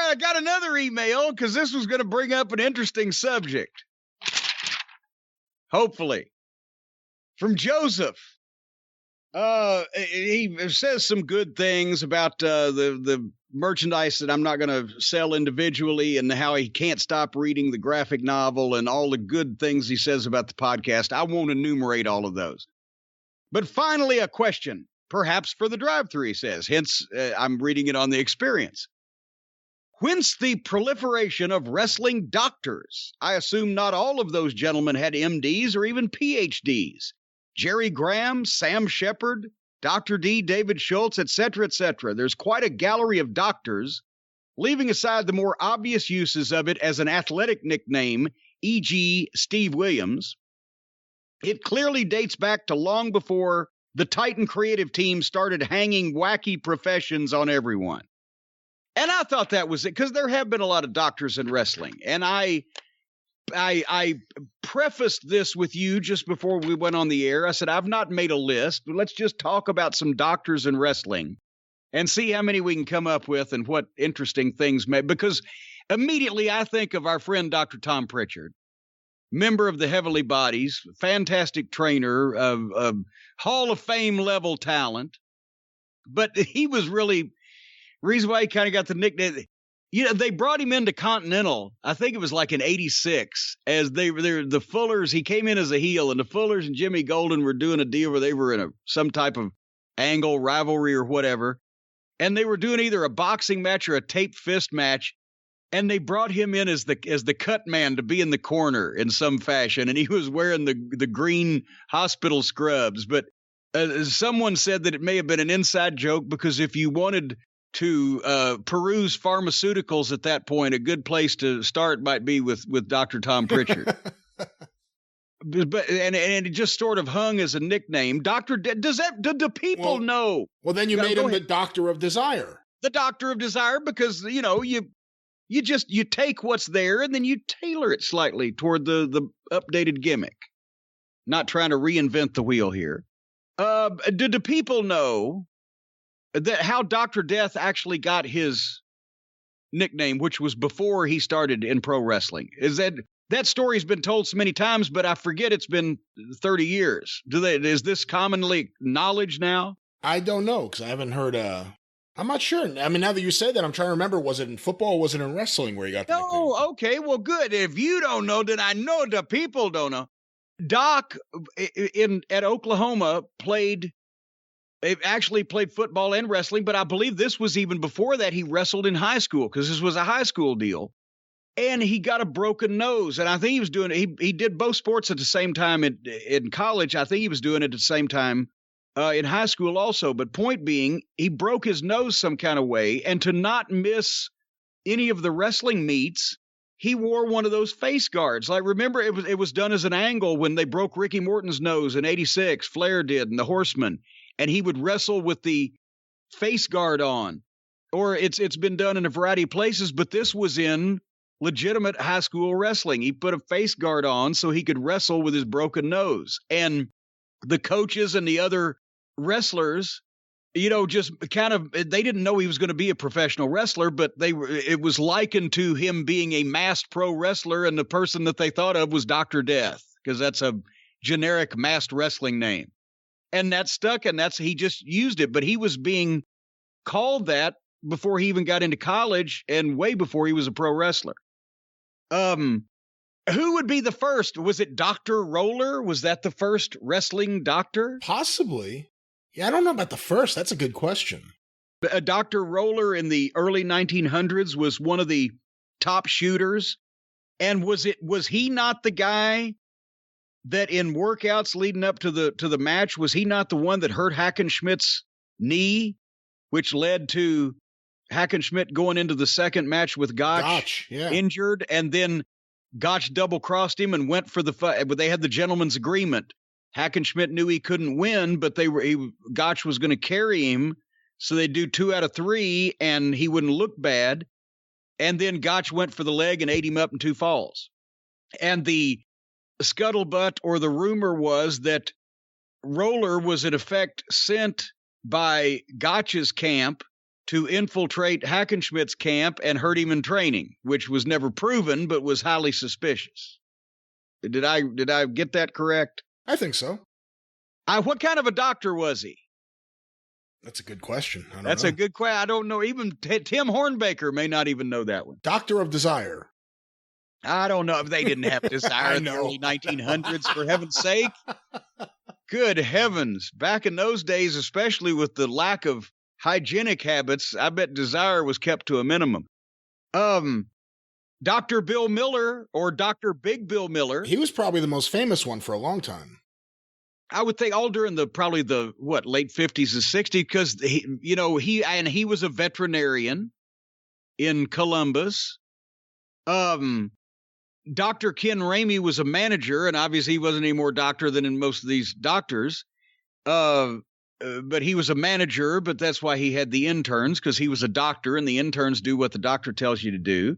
I got another email because this was going to bring up an interesting subject. Hopefully. From Joseph. He says some good things about the merchandise that I'm not going to sell individually and how he can't stop reading the graphic novel and all the good things he says about the podcast. I won't enumerate all of those. But finally, a question, perhaps for the Drive-Thru, he says. Hence, I'm reading it on the experience. Whence the proliferation of wrestling doctors? I assume not all of those gentlemen had MDs or even PhDs. Jerry Graham, Sam Shepard, Dr. D, David Schultz, etc., etc. There's quite a gallery of doctors, leaving aside the more obvious uses of it as an athletic nickname, e.g. Steve Williams. It clearly dates back to long before the Titan creative team started hanging wacky professions on everyone. And I thought that was it, because there have been a lot of doctors in wrestling. And I prefaced this with you just before we went on the air. I said, I've not made a list, but let's just talk about some doctors in wrestling and see how many we can come up with and what interesting things may, because immediately I think of our friend, Dr. Tom Pritchard, member of the Heavenly Bodies, fantastic trainer, Hall of Fame level talent. But he was really, reason why he kind of got the nickname, they brought him into Continental. I think it was like in '86 as they were the Fullers. He came in as a heel, and the Fullers and Jimmy Golden were doing a deal where they were in some type of angle rivalry or whatever. And they were doing either a boxing match or a taped fist match. And they brought him in as the cut man to be in the corner in some fashion. And he was wearing the green hospital scrubs. But someone said that it may have been an inside joke, because if you wanted to peruse pharmaceuticals at that point, a good place to start might be with Dr. Tom Pritchard. But it just sort of hung as a nickname. Do people know? Well, then you made him the Doctor of Desire. The Doctor of Desire, because you take what's there and then you tailor it slightly toward the updated gimmick. Not trying to reinvent the wheel here. Do people know that how Dr. Death actually got his nickname, which was before he started in pro wrestling? Is that story's been told so many times, but I forget it's been 30 years. Is this commonly knowledge now? I don't know, because I haven't heard. I'm not sure. I mean, now that you say that, I'm trying to remember. Was it in football or was it in wrestling where he got the nickname? Oh, okay. Well, good. If you don't know, then I know the people don't know. Doc at Oklahoma actually played football and wrestling, but I believe this was even before that. He wrestled in high school, because this was a high school deal. And he got a broken nose. And I think he was doing it. He did both sports at the same time in college. I think he was doing it at the same time in high school also. But point being, he broke his nose some kind of way. And to not miss any of the wrestling meets, he wore one of those face guards. Like, remember, it was done as an angle when they broke Ricky Morton's nose in '86. Flair did, and the Horseman. And he would wrestle with the face guard on. Or it's been done in a variety of places, but this was in legitimate high school wrestling. He put a face guard on so he could wrestle with his broken nose. And the coaches and the other wrestlers, just kind of, they didn't know he was going to be a professional wrestler, but it was likened to him being a masked pro wrestler, and the person that they thought of was Dr. Death, because that's a generic masked wrestling name. And that stuck, and he just used it. But he was being called that before he even got into college and way before he was a pro wrestler. Who would be the first? Was it Dr. Roller? Was that the first wrestling doctor? Possibly. Yeah, I don't know about the first. That's a good question. Dr. Roller in the early 1900s was one of the top shooters. And was he not the guy that in workouts leading up to the match, was he not the one that hurt Hackenschmidt's knee, which led to Hackenschmidt going into the second match with Gotch injured, and then Gotch double-crossed him and went for the fight, but they had the gentleman's agreement. Hackenschmidt knew he couldn't win, but Gotch was going to carry him, so they'd do 2 out of 3, and he wouldn't look bad. And then Gotch went for the leg and ate him up in 2 falls. And the scuttlebutt or the rumor was that Roller was in effect sent by Gotch's camp to infiltrate Hackenschmidt's camp and hurt him in training, which was never proven, but was highly suspicious. Did I get that correct? I think so. What kind of a doctor was he? That's a good question. That's a good question. I don't know. Even Tim Hornbaker may not even know that one. Doctor of Desire. I don't know if they didn't have desire in the early 1900s, for heaven's sake. Good heavens. Back in those days, especially with the lack of hygienic habits, I bet desire was kept to a minimum. Dr. Bill Miller, or Dr. Big Bill Miller. He was probably the most famous one for a long time. I would think all during probably the late 50s and 60s, because he was a veterinarian in Columbus. Dr. Ken Ramey was a manager, and obviously he wasn't any more doctor than in most of these doctors. But he was a manager, but that's why he had the interns, because he was a doctor, and the interns do what the doctor tells you to do.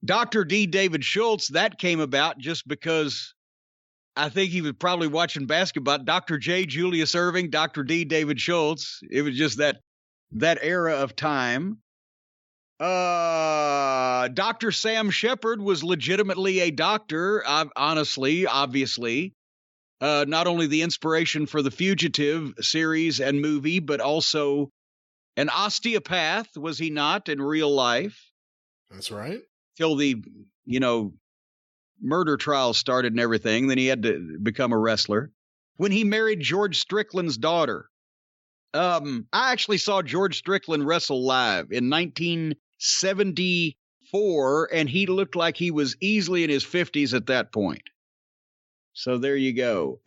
Dr. D. David Schultz, that came about just because I think he was probably watching basketball. Dr. J. Julius Erving, Dr. D. David Schultz. It was just that era of time. Dr. Sam Shepard was legitimately a doctor, obviously. Not only the inspiration for the Fugitive series and movie, but also an osteopath, was he not, in real life? That's right. Till the, murder trial started and everything. Then he had to become a wrestler. When he married George Strickland's daughter. I actually saw George Strickland wrestle live in 1974, and he looked like he was easily in his 50s at that point. So there you go.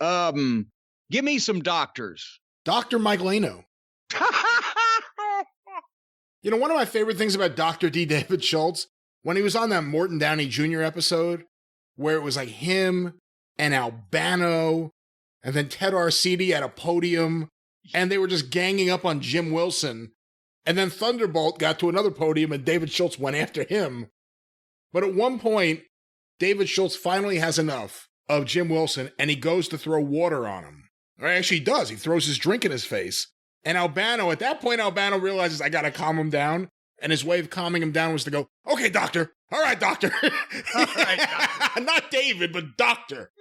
Give me some doctors. Dr. Mike Leno. One of my favorite things about Dr. D. David Schultz, when he was on that Morton Downey Jr. episode, where it was like him and Albano, and then Ted Arcidi at a podium, and they were just ganging up on Jim Wilson, and then Thunderbolt got to another podium, and David Schultz went after him. But at one point, David Schultz finally has enough of Jim Wilson, and he goes to throw water on him. Or actually he does. He throws his drink in his face. And Albano, at that point, Albano realizes, I gotta calm him down. And his way of calming him down was to go, okay, doctor. All right, doctor. All right, doctor. Not David, but doctor.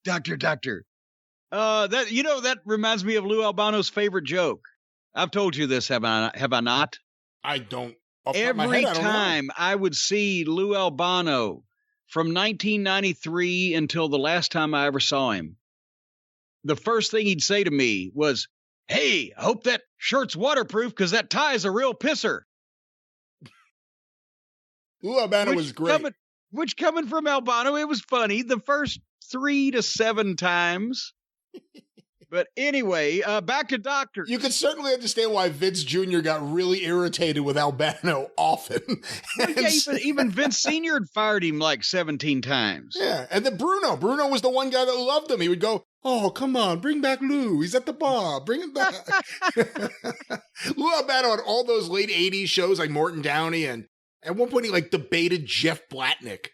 Doctor. That reminds me of Lou Albano's favorite joke. I've told you this, have I not? I don't. Every time I would see Lou Albano from 1993 until the last time I ever saw him, the first thing he'd say to me was, hey, I hope that shirt's waterproof because that tie's a real pisser. Lou Albano was great. Coming from Albano, it was funny the first 3 to 7 times. But anyway, back to doctors. You could certainly understand why Vince Jr. got really irritated with Albano often. Even Vince Sr. fired him like 17 times. Yeah, and then Bruno was the one guy that loved him. He would go, oh, come on, bring back Lou. He's at the bar. Bring him back. Lou Albano on all those late 80s shows like Morton Downey, and at one point he debated Jeff Blatnick,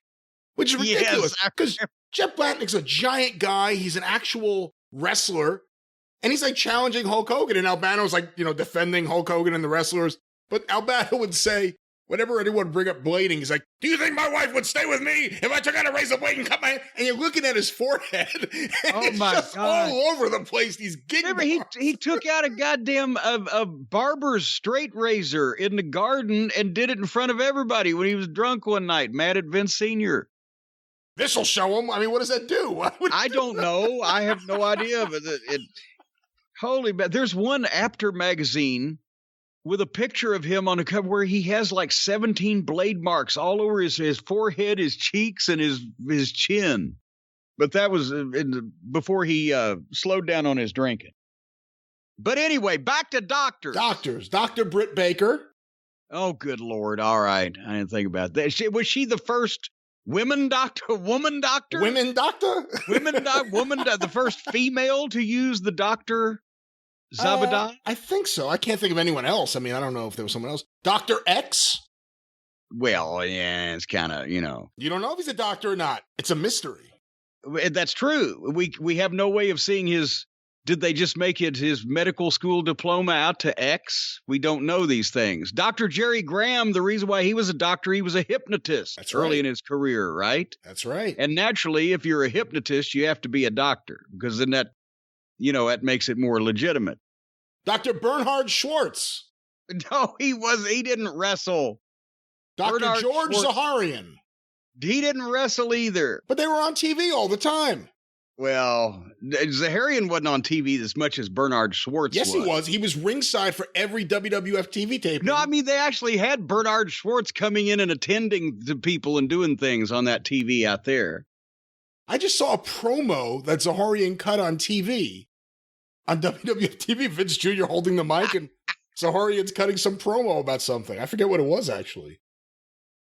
which is ridiculous because Jeff Blatnick's a giant guy. He's an actual wrestler, and he's challenging Hulk Hogan, and Albano's defending Hulk Hogan and the wrestlers. But Albano would say, whenever anyone would bring up blading, he's like, do you think my wife would stay with me if I took out a razor blade and cut my hand? And you're looking at his forehead, and it's just all over the place. These gig Remember, he took out a goddamn a barber's straight razor in the garden and did it in front of everybody when he was drunk one night, mad at Vince Sr. This'll show him. I mean, what does that do? I don't know. I have no idea. But holy, there's one Apter magazine with a picture of him on a cover where he has 17 blade marks all over his forehead, his cheeks, and his chin. But that was before he slowed down on his drinking. But anyway, back to doctors. Doctors. Dr. Britt Baker. Oh, good Lord. All right. I didn't think about that. Was she the first woman doctor? Women doctor? The first female to use the Dr. Zabada? I think so. I can't think of anyone else. I mean, I don't know if there was someone else. Dr. X? Well, yeah, it's kind of, You don't know if he's a doctor or not. It's a mystery. That's true. We have no way of seeing his Did they just make it his medical school diploma out to X? We don't know these things. Dr. Jerry Graham, the reason why he was a doctor, he was a hypnotist. That's early right. in his career, right? That's right. And naturally, if you're a hypnotist, you have to be a doctor because then that makes it more legitimate. Dr. Bernhard Schwartz. No, he didn't wrestle. Dr. Bernhard George Schwartz, Zaharian. he didn't wrestle either. But they were on TV all the time. Well, Zaharian wasn't on TV as much as Bernhard Schwartz Yes, he was. He was ringside for every WWF TV taping. No, I mean, they actually had Bernhard Schwartz coming in and attending to people and doing things on that TV out there. I just saw a promo that Zaharian cut on TV. On WWF TV, Vince Jr. holding the mic and Zaharian's cutting some promo about something. I forget what it was, actually.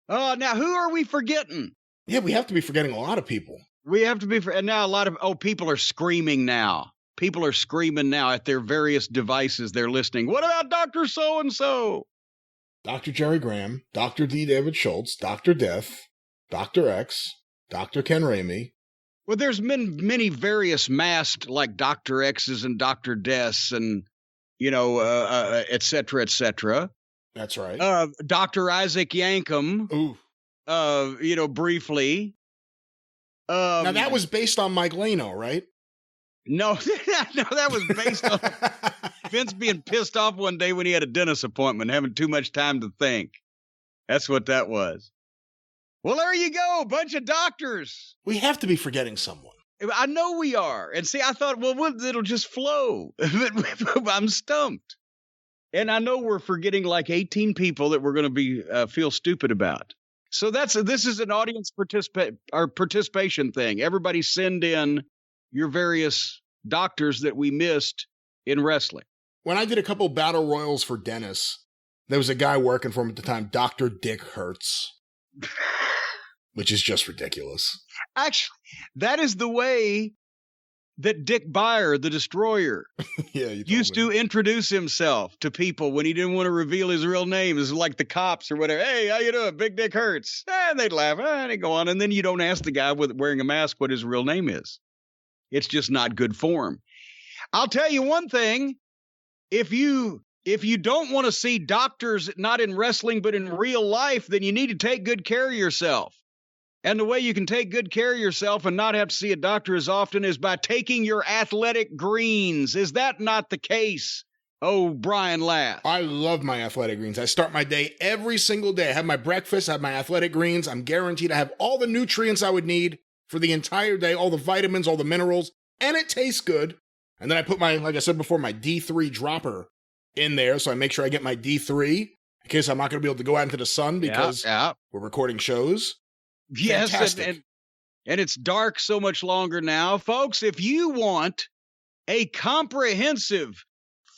Oh, now who are we forgetting? Yeah, we have to be forgetting a lot of people. We have to be, and now a lot of, people are screaming now. People are screaming now at their various devices. They're listening. What about Dr. So-and-so? Dr. Jerry Graham, Dr. D. David Schultz, Dr. Death, Dr. X, Dr. Ken Ramey. Well, there's been many various masked, like Dr. X's and Dr. Deaths and, et cetera, et cetera. That's right. Dr. Isaac Yankem. Ooh. Briefly. Now, that was based on Mike Lano, right? No, that was based on Vince being pissed off one day when he had a dentist appointment, having too much time to think. That's what that was. Well, there you go. A bunch of doctors. We have to be forgetting someone. I know we are. And see, I thought, it'll just flow. I'm stumped. And I know we're forgetting like 18 people that we're going to be feel stupid about. So this is an audience participation thing. Everybody send in your various doctors that we missed in wrestling. When I did a couple battle royals for Dennis, there was a guy working for him at the time, Dr. Dick Hertz, which is just ridiculous. Actually, that is the way that Dick Beyer, the Destroyer, used to introduce himself to people when he didn't want to reveal his real name. It's like the cops or whatever. Hey, how you doing? Big Dick Hertz. And they'd laugh. And they go on. And then you don't ask the guy wearing a mask what his real name is. It's just not good form. I'll tell you one thing. If you don't want to see doctors not in wrestling but in real life, then you need to take good care of yourself. And the way you can take good care of yourself and not have to see a doctor as often is by taking your athletic greens. Is that not the case? Oh, Brian Lath. I love my athletic greens. I start my day every single day. I have my breakfast, I have my athletic greens. I'm guaranteed I have all the nutrients I would need for the entire day, all the vitamins, all the minerals, and it tastes good. And then I put like I said before, my D3 dropper in there. So I make sure I get my D3 in case I'm not going to be able to go out into the sun because we're recording shows. Yes, and it's dark so much longer now. Folks, if you want a comprehensive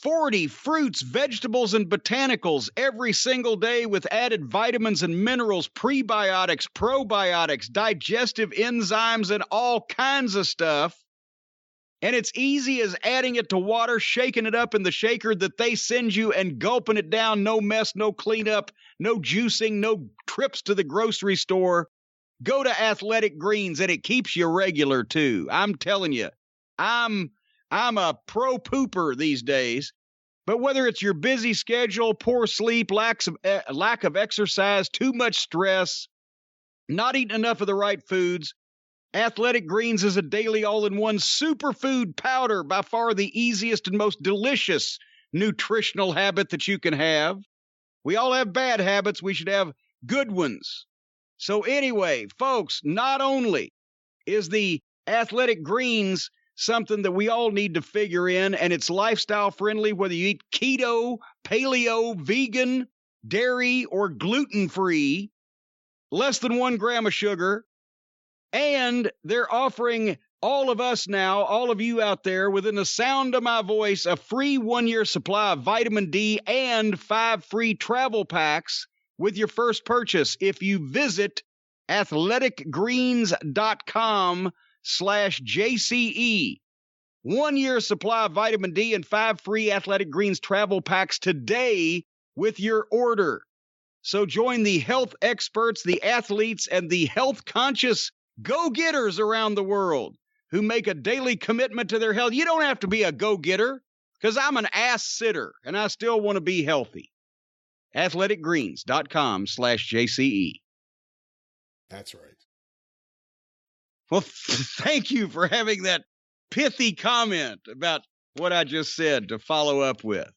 40 fruits, vegetables, and botanicals every single day with added vitamins and minerals, prebiotics, probiotics, digestive enzymes, and all kinds of stuff, and it's easy as adding it to water, shaking it up in the shaker that they send you, and gulping it down, no mess, no cleanup, no juicing, no trips to the grocery store, go to Athletic Greens, and it keeps you regular, too. I'm telling you, I'm a pro pooper these days. But whether it's your busy schedule, poor sleep, lack of exercise, too much stress, not eating enough of the right foods, Athletic Greens is a daily all-in-one superfood powder, by far the easiest and most delicious nutritional habit that you can have. We all have bad habits. We should have good ones. So anyway, folks, not only is the Athletic Greens something that we all need to figure in, and it's lifestyle friendly, whether you eat keto, paleo, vegan, dairy, or gluten-free, less than 1 gram of sugar, and they're offering all of us now, all of you out there within the sound of my voice, a free 1-year supply of vitamin D and 5 free travel packs with your first purchase if you visit athleticgreens.com/JCE. 1-year supply of vitamin D and 5 free Athletic Greens travel packs today with your order. So join the health experts, the athletes, and the health-conscious go-getters around the world who make a daily commitment to their health. You don't have to be a go-getter, because I'm an ass sitter and I still want to be healthy. athleticgreens.com/JCE. That's right. Well, thank you for having that pithy comment about what I just said to follow up with.